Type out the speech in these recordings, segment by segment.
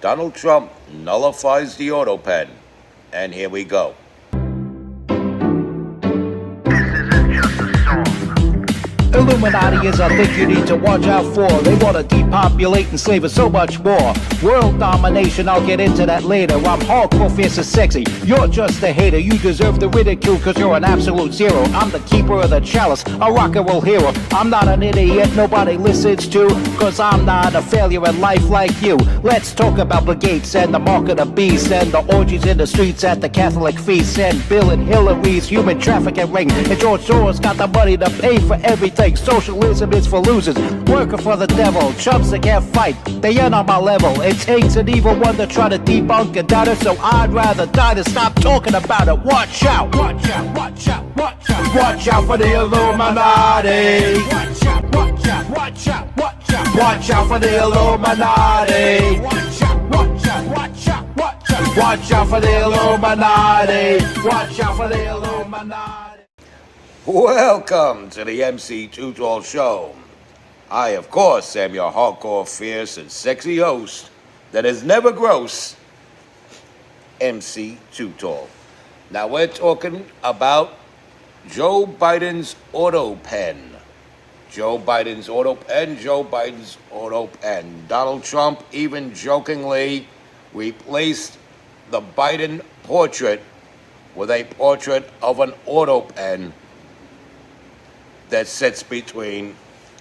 Donald Trump nullifies the Autopen. And here we go. Illuminati is a thing you need to watch out for. They want to depopulate and slave us so much more. World domination, I'll get into that later. I'm hardcore, fierce and sexy. You're just a hater. You deserve the ridicule because you're an absolute zero. I'm the keeper of the chalice, a rock and roll hero. I'm not an idiot nobody listens to, because I'm not a failure in life like you. Let's talk about the gates and the mark of the beast and the orgies in the streets at the Catholic feasts and Bill and Hillary's human trafficking ring. And George Soros got the money to pay for everything. Socialism is for losers, working for the devil. Chumps that can't fight, they ain't on my level. It takes an evil one to try to debunk a doubter, so I'd rather die than stop talking about it. Watch out, watch out, watch out, watch out. Watch out for the Illuminati. Watch out, watch out, watch out, watch out. Watch out for the Illuminati. Watch out, watch out, watch out, watch out. Watch out for the Illuminati. Watch out for the Illuminati. Welcome to the MC Too Tall Show. I, of course, am your hardcore, fierce, and sexy host that is never gross, MC Too Tall. Now we're talking about Joe Biden's Autopen. Joe Biden's Autopen, Joe Biden's Autopen. Donald Trump even jokingly replaced the Biden portrait with a portrait of an Autopen that sits between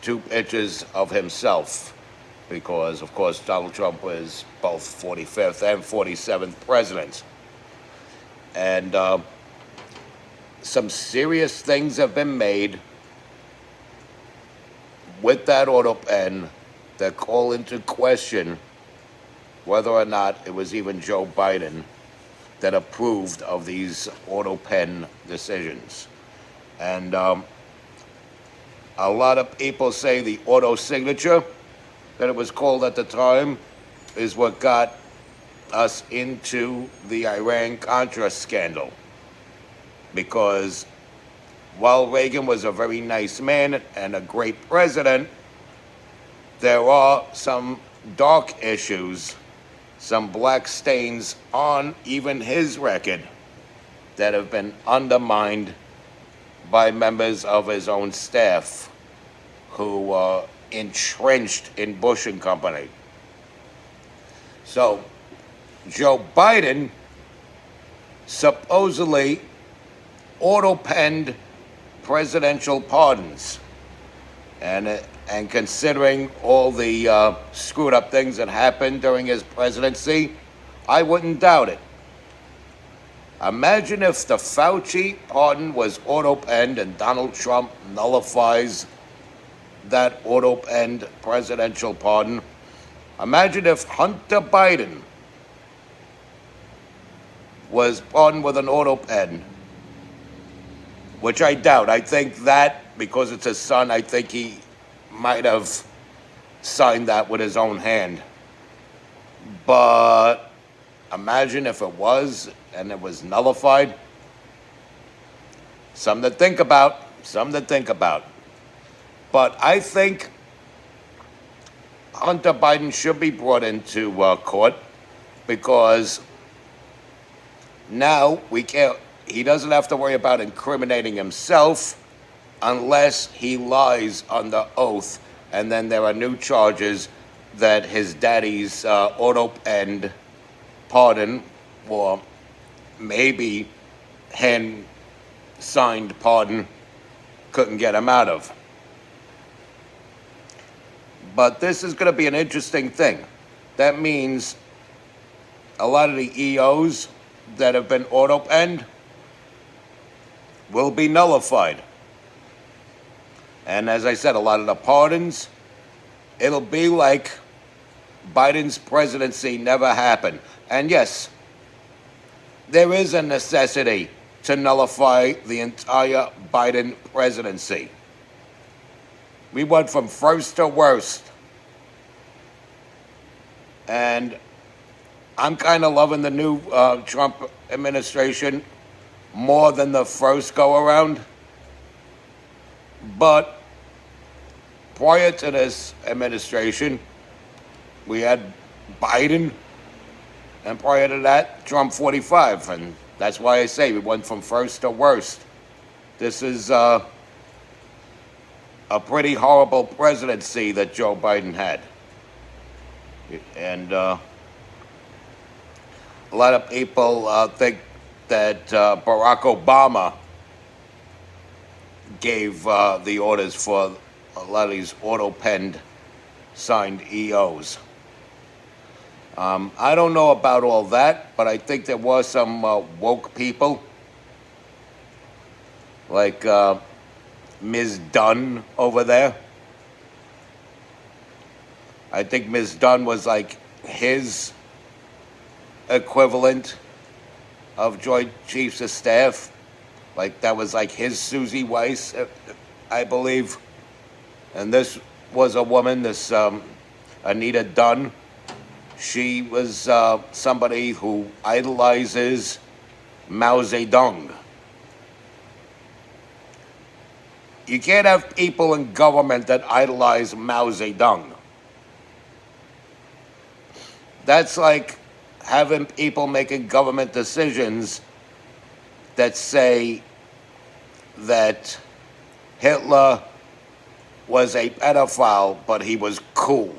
two pictures of himself, because, of course, Donald Trump was both 45th and 47th president. And some serious things have been made with that Autopen that call into question whether or not it was even Joe Biden that approved of these Autopen decisions. And a lot of people say the auto signature, that it was called at the time, is what got us into the Iran-Contra scandal. Because while Reagan was a very nice man and a great president, there are some dark issues, some black stains on even his record that have been undermined by members of his own staff who are entrenched in Bush and company. So, Joe Biden supposedly auto-penned presidential pardons. And considering all the screwed up things that happened during his presidency, I wouldn't doubt it. Imagine if the Fauci pardon was auto-penned and Donald Trump nullifies that auto-penned presidential pardon. Imagine if Hunter Biden was pardoned with an auto-pen, which I doubt. I think that, because it's his son, I think he might have signed that with his own hand. But imagine if it was, and it was nullified. Something to think about. Something to think about. But I think Hunter Biden should be brought into court, because now he doesn't have to worry about incriminating himself unless he lies under oath. And then there are new charges that his daddy's auto-penned pardon, or maybe hand-signed pardon, couldn't get him out of. But this is going to be an interesting thing. That means a lot of the EOs that have been auto-penned will be nullified. And as I said, a lot of the pardons, it'll be like Biden's presidency never happened. And yes, there is a necessity to nullify the entire Biden presidency. We went from first to worst. And I'm kind of loving the new Trump administration more than the first go-around. But prior to this administration, we had Biden, And prior to that, Trump 45. And that's why I say we went from first to worst. This is a pretty horrible presidency that Joe Biden had. And a lot of people think that Barack Obama gave the orders for a lot of these auto-penned signed EOs. I don't know about all that, but I think there was some woke people, like Ms. Dunn over there. I think Ms. Dunn was like his equivalent of Joint Chiefs of Staff. Like that was like his Susie Weiss, I believe. And this was a woman, this Anita Dunn. She was somebody who idolizes Mao Zedong. You can't have people in government that idolize Mao Zedong. That's like having people making government decisions that say that Hitler was a pedophile, but he was cool.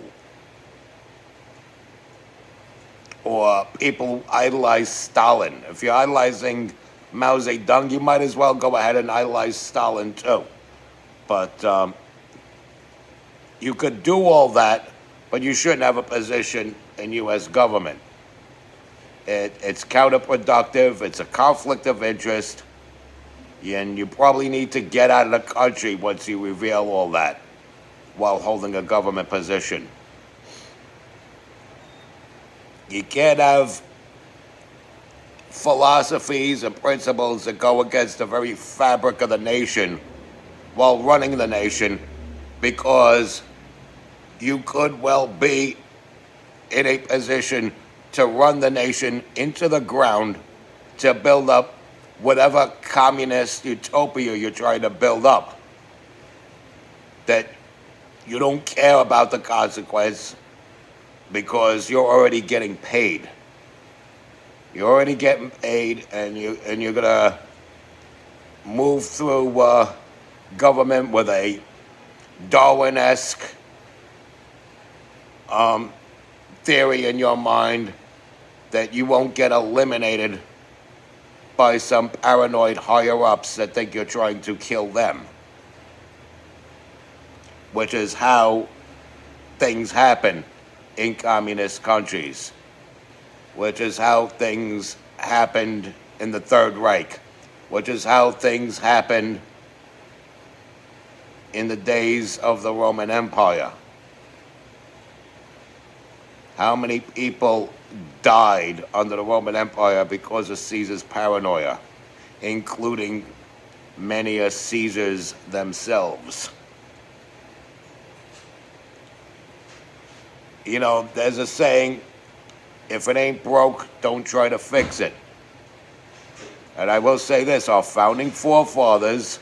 Or people idolize Stalin. If you're idolizing Mao Zedong, you might as well go ahead and idolize Stalin too. But you could do all that, but you shouldn't have a position in U.S. government. It's counterproductive. It's a conflict of interest. And you probably need to get out of the country once you reveal all that while holding a government position. You can't have philosophies and principles that go against the very fabric of the nation while running the nation, because you could well be in a position to run the nation into the ground to build up whatever communist utopia you're trying to build up. That you don't care about the consequence because you're already getting paid. You're already getting paid, and you're gonna move through government with a Darwin-esque theory in your mind that you won't get eliminated by some paranoid higher-ups that think you're trying to kill them, which is how things happen in communist countries, which is how things happened in the Third Reich, which is how things happened in the days of the Roman Empire. How many people died under the Roman Empire because of Caesar's paranoia, including many of Caesars themselves? You know, there's a saying, if it ain't broke, don't try to fix it. And I will say this, our founding forefathers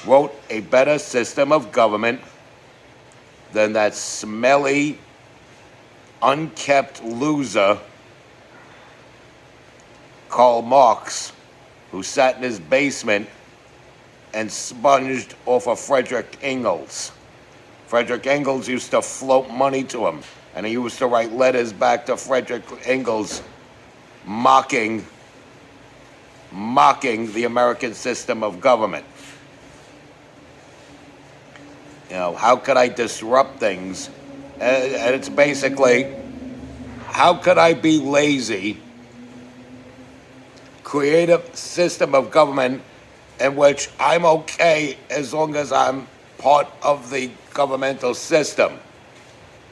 wrote a better system of government than that smelly, unkept loser, Karl Marx, who sat in his basement and sponged off of Frederick Engels. Frederick Engels used to float money to him, and he used to write letters back to Frederick Engels mocking the American system of government. You know, how could I disrupt things? And it's basically, how could I be lazy, create a system of government in which I'm okay as long as I'm part of the governmental system,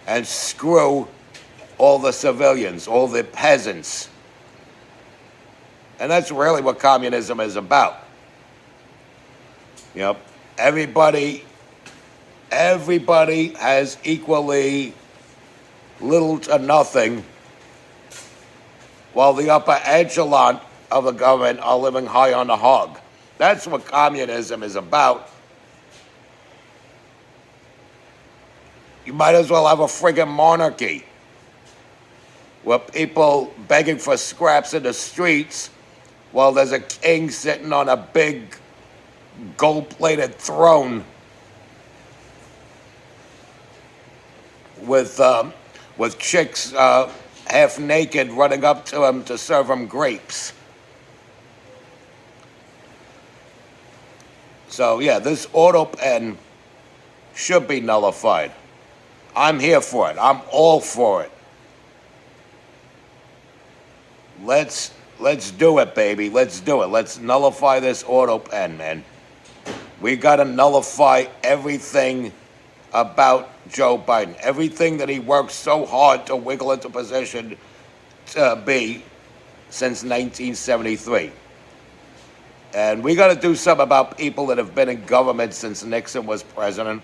and screw all the civilians, all the peasants? And that's really what communism is about. You know, everybody has equally little to nothing, while the upper echelon of the government are living high on the hog. That's what communism is about. You might as well have a friggin' monarchy, with people begging for scraps in the streets while there's a king sitting on a big gold-plated throne with chicks half naked running up to him to serve him grapes. So yeah, this Autopen should be nullified. I'm here for it. I'm all for it. Let's do it, baby. Let's do it. Let's nullify this Autopen, man. We gotta nullify everything about Joe Biden. Everything that he worked so hard to wiggle into position to be since 1973. And we got to do something about people that have been in government since Nixon was president.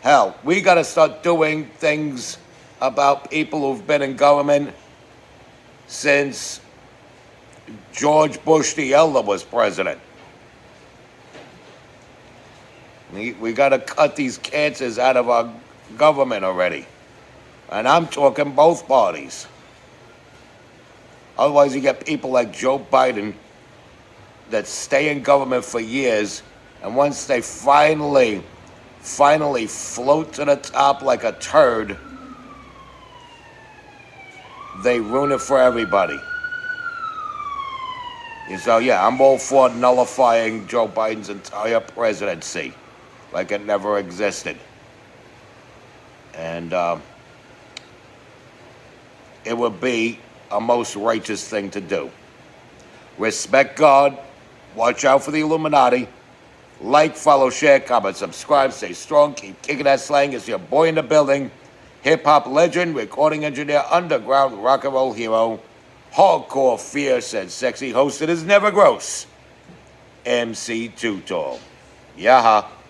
Hell, we got to start doing things about people who've been in government since George Bush the Elder was president. We got to cut these cancers out of our government already. And I'm talking both parties. Otherwise, you get people like Joe Biden that stay in government for years, and once they finally float to the top like a turd, they ruin it for everybody. And so yeah, I'm all for nullifying Joe Biden's entire presidency like it never existed. And it would be a most righteous thing to do. Respect God. Watch out for the Illuminati. Like, follow, share, comment, subscribe. Stay strong. Keep kicking that slang. It's your boy in the building. Hip-hop legend, recording engineer, underground rock and roll hero, hardcore, fierce, and sexy host that is never gross, MC Too Tall. Yaha.